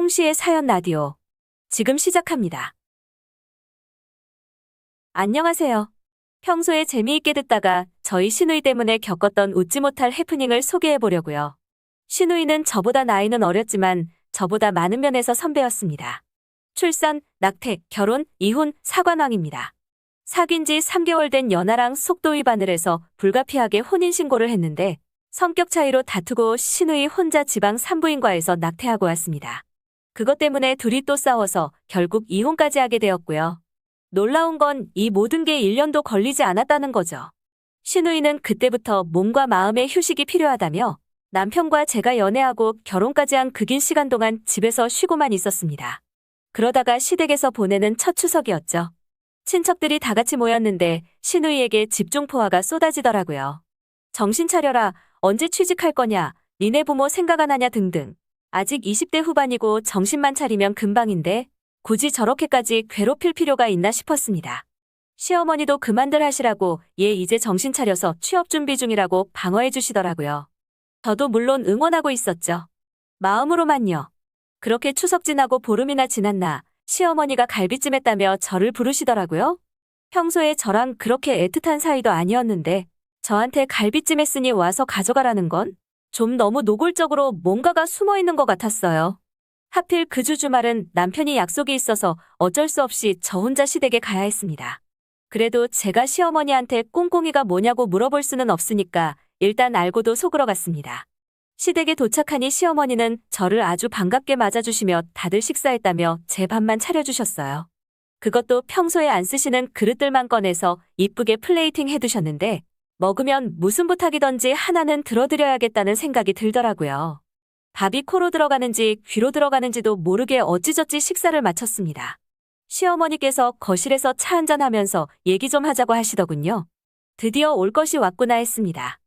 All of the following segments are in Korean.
홍시의 사연 라디오. 지금 시작합니다. 안녕하세요. 평소에 재미있게 듣다가 저희 시누이 때문에 겪었던 웃지 못할 해프닝을 소개해 보려고요. 시누이는 저보다 나이는 어렸지만 저보다 많은 면에서 선배였습니다. 출산, 낙태, 결혼, 이혼, 사관왕입니다. 사귄 지 3개월 된 연하랑 속도 위반을 해서 불가피하게 혼인신고를 했는데 성격 차이로 다투고 시누이 혼자 지방 산부인과에서 낙태하고 왔습니다. 그것 때문에 둘이 또 싸워서 결국 이혼까지 하게 되었고요. 놀라운 건 이 모든 게 1년도 걸리지 않았다는 거죠. 시누이는 그때부터 몸과 마음의 휴식이 필요하다며 남편과 제가 연애하고 결혼까지 한 그 긴 시간 동안 집에서 쉬고만 있었습니다. 그러다가 시댁에서 보내는 첫 추석이었죠. 친척들이 다 같이 모였는데 시누이에게 집중포화가 쏟아지더라고요. 정신 차려라, 언제 취직할 거냐, 니네 부모 생각 안 하냐 등등. 아직 20대 후반이고 정신만 차리면 금방인데 굳이 저렇게까지 괴롭힐 필요가 있나 싶었습니다. 시어머니도 그만들 하시라고 얘 이제 정신 차려서 취업 준비 중이라고 방어해 주시더라고요. 저도 물론 응원하고 있었죠. 마음으로만요. 그렇게 추석 지나고 보름이나 지났나 시어머니가 갈비찜 했다며 저를 부르시더라고요. 평소에 저랑 그렇게 애틋한 사이도 아니었는데 저한테 갈비찜 했으니 와서 가져가라는 건 좀 너무 노골적으로 뭔가가 숨어있는 것 같았어요. 하필 그 주 주말은 남편이 약속이 있어서 어쩔 수 없이 저 혼자 시댁에 가야 했습니다. 그래도 제가 시어머니한테 꽁꽁이가 뭐냐고 물어볼 수는 없으니까 일단 알고도 속으러 갔습니다. 시댁에 도착하니 시어머니는 저를 아주 반갑게 맞아주시며 다들 식사했다며 제 밥만 차려주셨어요. 그것도 평소에 안 쓰시는 그릇들만 꺼내서 이쁘게 플레이팅 해두셨는데 먹으면 무슨 부탁이던지 하나는 들어드려야겠다는 생각이 들더라고요. 밥이 코로 들어가는지 귀로 들어가는지도 모르게 어찌저찌 식사를 마쳤습니다. 시어머니께서 거실에서 차 한잔하면서 얘기 좀 하자고 하시더군요. 드디어 올 것이 왔구나 했습니다.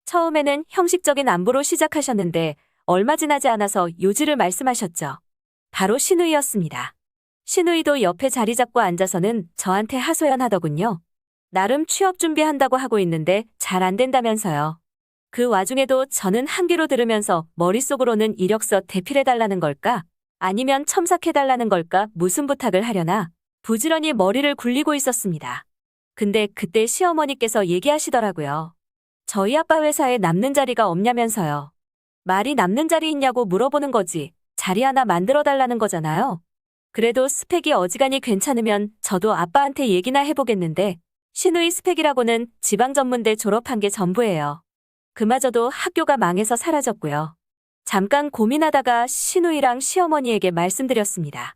처음에는 형식적인 안부로 시작하셨는데 얼마 지나지 않아서 요지를 말씀하셨죠. 바로 시누이였습니다. 시누이도 옆에 자리 잡고 앉아서는 저한테 하소연하더군요. 나름 취업 준비한다고 하고 있는데 잘 안 된다면서요. 그 와중에도 저는 한 귀로 들으면서 머릿속으로는 이력서 대필해달라는 걸까? 아니면 첨삭해달라는 걸까? 무슨 부탁을 하려나? 부지런히 머리를 굴리고 있었습니다. 근데 그때 시어머니께서 얘기하시더라고요. 저희 아빠 회사에 남는 자리가 없냐면서요. 말이 남는 자리 있냐고 물어보는 거지. 자리 하나 만들어달라는 거잖아요. 그래도 스펙이 어지간히 괜찮으면 저도 아빠한테 얘기나 해보겠는데 시누이 스펙이라고는 지방전문대 졸업한 게 전부예요. 그마저도 학교가 망해서 사라졌고요. 잠깐 고민하다가 시누이랑 시어머니에게 말씀드렸습니다.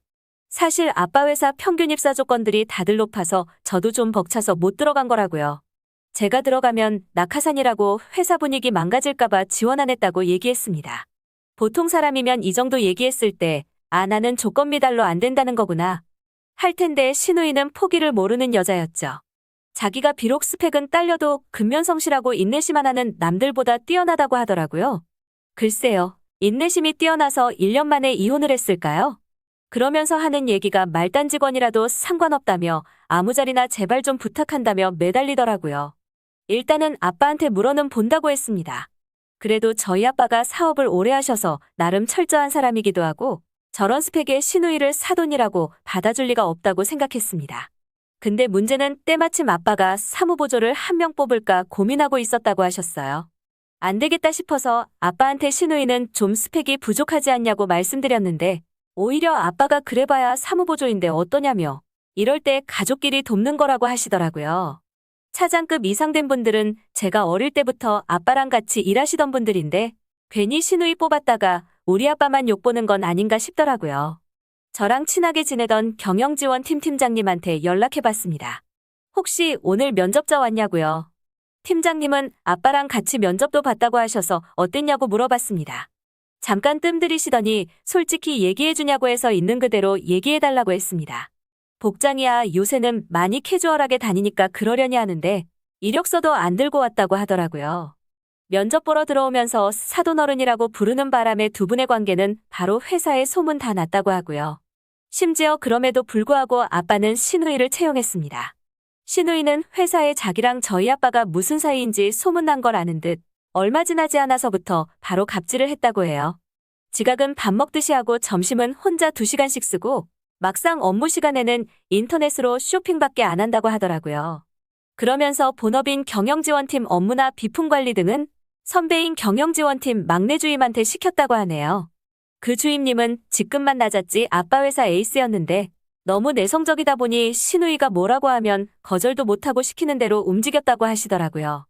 사실 아빠 회사 평균 입사 조건들이 다들 높아서 저도 좀 벅차서 못 들어간 거라고요. 제가 들어가면 낙하산이라고 회사 분위기 망가질까봐 지원 안 했다고 얘기했습니다. 보통 사람이면 이 정도 얘기했을 때 아, 나는 조건 미달로 안 된다는 거구나 할 텐데 시누이는 포기를 모르는 여자였죠. 자기가 비록 스펙은 딸려도 근면성실하고 인내심 하나는 남들보다 뛰어나다고 하더라고요. 글쎄요, 인내심이 뛰어나서 1년 만에 이혼을 했을까요? 그러면서 하는 얘기가 말단 직원이라도 상관없다며 아무 자리나 제발 좀 부탁한다며 매달리더라고요. 일단은 아빠한테 물어는 본다고 했습니다. 그래도 저희 아빠가 사업을 오래 하셔서 나름 철저한 사람이기도 하고 저런 스펙에 시누이를 사돈이라고 받아줄 리가 없다고 생각했습니다. 근데 문제는 때마침 아빠가 사무보조를 한 명 뽑을까 고민하고 있었다고 하셨어요. 안 되겠다 싶어서 아빠한테 시누이는 좀 스펙이 부족하지 않냐고 말씀드렸는데 오히려 아빠가 그래봐야 사무보조인데 어떠냐며 이럴 때 가족끼리 돕는 거라고 하시더라고요. 차장급 이상 된 분들은 제가 어릴 때부터 아빠랑 같이 일하시던 분들인데 괜히 시누이 뽑았다가 우리 아빠만 욕보는 건 아닌가 싶더라고요. 저랑 친하게 지내던 경영지원팀 팀장님한테 연락해봤습니다. 혹시 오늘 면접자 왔냐고요. 팀장님은 아빠랑 같이 면접도 봤다고 하셔서 어땠냐고 물어봤습니다. 잠깐 뜸들이시더니 솔직히 얘기해주냐고 해서 있는 그대로 얘기해달라고 했습니다. 복장이야 요새는 많이 캐주얼하게 다니니까 그러려니 하는데 이력서도 안 들고 왔다고 하더라고요. 면접 보러 들어오면서 사돈어른이라고 부르는 바람에 두 분의 관계는 바로 회사에 소문 다 났다고 하고요. 심지어 그럼에도 불구하고 아빠는 시누이를 채용했습니다. 시누이는 회사에 자기랑 저희 아빠가 무슨 사이인지 소문난 걸 아는 듯 얼마 지나지 않아서부터 바로 갑질을 했다고 해요. 지각은 밥 먹듯이 하고 점심은 혼자 2시간씩 쓰고 막상 업무 시간에는 인터넷으로 쇼핑밖에 안 한다고 하더라고요. 그러면서 본업인 경영지원팀 업무나 비품관리 등은 선배인 경영지원팀 막내 주임한테 시켰다고 하네요. 그 주임님은 직급만 낮았지 아빠 회사 에이스였는데 너무 내성적이다 보니 시누이가 뭐라고 하면 거절도 못하고 시키는 대로 움직였다고 하시더라고요.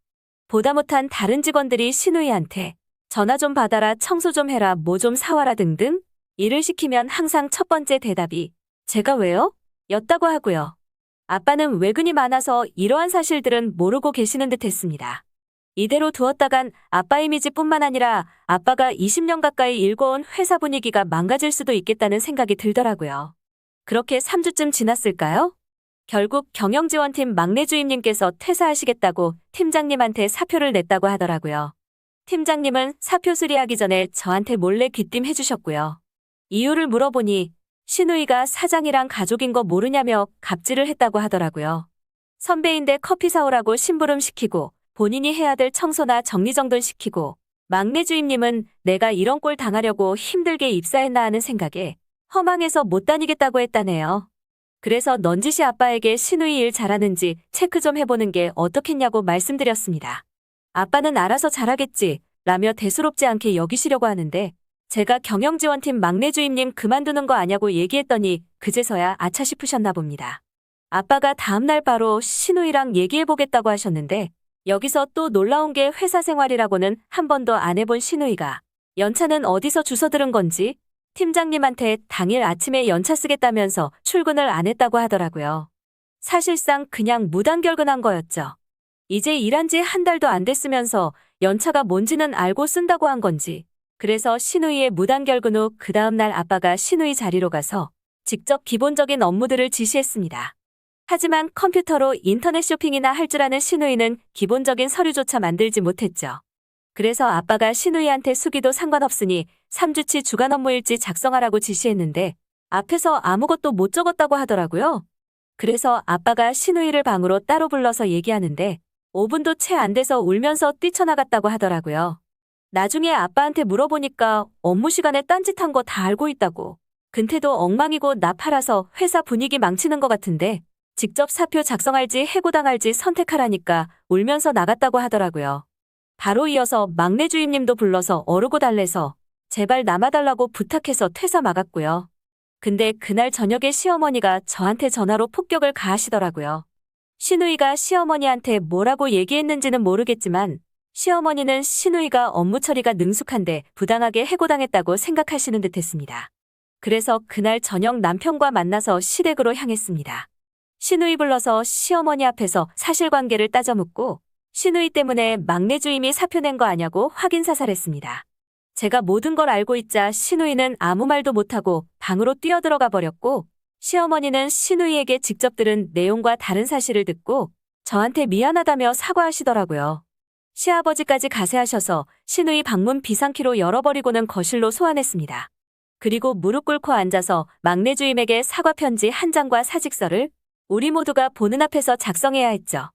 보다 못한 다른 직원들이 시누이한테 전화 좀 받아라, 청소 좀 해라, 뭐 좀 사와라 등등 일을 시키면 항상 첫 번째 대답이 제가 왜요? 였다고 하고요. 아빠는 외근이 많아서 이러한 사실들은 모르고 계시는 듯 했습니다. 이대로 두었다간 아빠 이미지뿐만 아니라 아빠가 20년 가까이 일궈온 회사 분위기가 망가질 수도 있겠다는 생각이 들더라고요. 그렇게 3주쯤 지났을까요? 결국 경영지원팀 막내 주임님께서 퇴사하시겠다고 팀장님한테 사표를 냈다고 하더라고요. 팀장님은 사표 수리하기 전에 저한테 몰래 귀띔 해주셨고요. 이유를 물어보니 시누이가 사장이랑 가족인 거 모르냐며 갑질을 했다고 하더라고요. 선배인데 커피 사오라고 심부름 시키고 본인이 해야 될 청소나 정리정돈 시키고 막내 주임님은 내가 이런 꼴 당하려고 힘들게 입사했나 하는 생각에 허망해서 못 다니겠다고 했다네요. 그래서 넌지시 아빠에게 시누이 일 잘하는지 체크 좀 해보는 게 어떻겠냐고 말씀드렸습니다. 아빠는 알아서 잘하겠지 라며 대수롭지 않게 여기시려고 하는데 제가 경영지원팀 막내 주임님 그만두는 거 아냐고 얘기했더니 그제서야 아차 싶으셨나 봅니다. 아빠가 다음날 바로 시누이랑 얘기해보겠다고 하셨는데 여기서 또 놀라운 게 회사 생활이라고는 한 번도 안 해본 시누이가 연차는 어디서 주워 들은 건지 팀장님한테 당일 아침에 연차 쓰겠다면서 출근을 안 했다고 하더라고요. 사실상 그냥 무단결근한 거였죠. 이제 일한 지 한 달도 안 됐으면서 연차가 뭔지는 알고 쓴다고 한 건지. 그래서 시누이의 무단결근 후 그 다음날 아빠가 시누이 자리로 가서 직접 기본적인 업무들을 지시했습니다. 하지만 컴퓨터로 인터넷 쇼핑이나 할 줄 아는 시누이는 기본적인 서류조차 만들지 못했죠. 그래서 아빠가 시누이한테 수기도 상관없으니 3주치 주간 업무일지 작성하라고 지시했는데 앞에서 아무것도 못 적었다고 하더라고요. 그래서 아빠가 시누이를 방으로 따로 불러서 얘기하는데 5분도 채 안 돼서 울면서 뛰쳐나갔다고 하더라고요. 나중에 아빠한테 물어보니까 업무 시간에 딴짓한 거 다 알고 있다고. 근태도 엉망이고 나 팔아서 회사 분위기 망치는 것 같은데 직접 사표 작성할지 해고당할지 선택하라니까 울면서 나갔다고 하더라고요. 바로 이어서 막내 주임님도 불러서 어르고 달래서 제발 남아달라고 부탁해서 퇴사 막았고요. 근데 그날 저녁에 시어머니가 저한테 전화로 폭격을 가하시더라고요. 시누이가 시어머니한테 뭐라고 얘기했는지는 모르겠지만 시어머니는 시누이가 업무 처리가 능숙한데 부당하게 해고당했다고 생각하시는 듯 했습니다. 그래서 그날 저녁 남편과 만나서 시댁으로 향했습니다. 시누이 불러서 시어머니 앞에서 사실관계를 따져 묻고 시누이 때문에 막내 주임이 사표 낸 거 아냐고 확인 사살했습니다. 제가 모든 걸 알고 있자 시누이는 아무 말도 못하고 방으로 뛰어들어가 버렸고 시어머니는 시누이에게 직접 들은 내용과 다른 사실을 듣고 저한테 미안하다며 사과하시더라고요. 시아버지까지 가세하셔서 시누이 방문 비상키로 열어버리고는 거실로 소환했습니다. 그리고 무릎 꿇고 앉아서 막내 주임에게 사과 편지 한 장과 사직서를 우리 모두가 보는 앞에서 작성해야 했죠.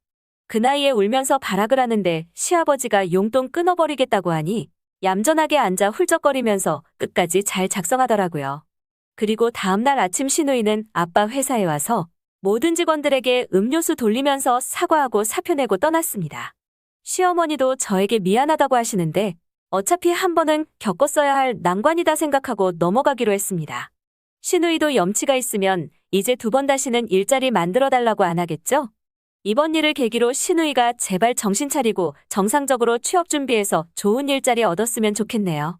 그 나이에 울면서 발악을 하는데 시아버지가 용돈 끊어버리겠다고 하니 얌전하게 앉아 훌쩍거리면서 끝까지 잘 작성하더라고요. 그리고 다음날 아침 시누이는 아빠 회사에 와서 모든 직원들에게 음료수 돌리면서 사과하고 사표 내고 떠났습니다. 시어머니도 저에게 미안하다고 하시는데 어차피 한 번은 겪었어야 할 난관이다 생각하고 넘어가기로 했습니다. 시누이도 염치가 있으면 이제 2번 다시는 일자리 만들어달라고 안 하겠죠? 이번 일을 계기로 시누이가 제발 정신 차리고 정상적으로 취업 준비해서 좋은 일자리 얻었으면 좋겠네요.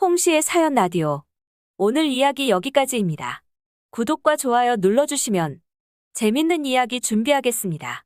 홍시의 사연 라디오. 오늘 이야기 여기까지입니다. 구독과 좋아요 눌러주시면 재밌는 이야기 준비하겠습니다.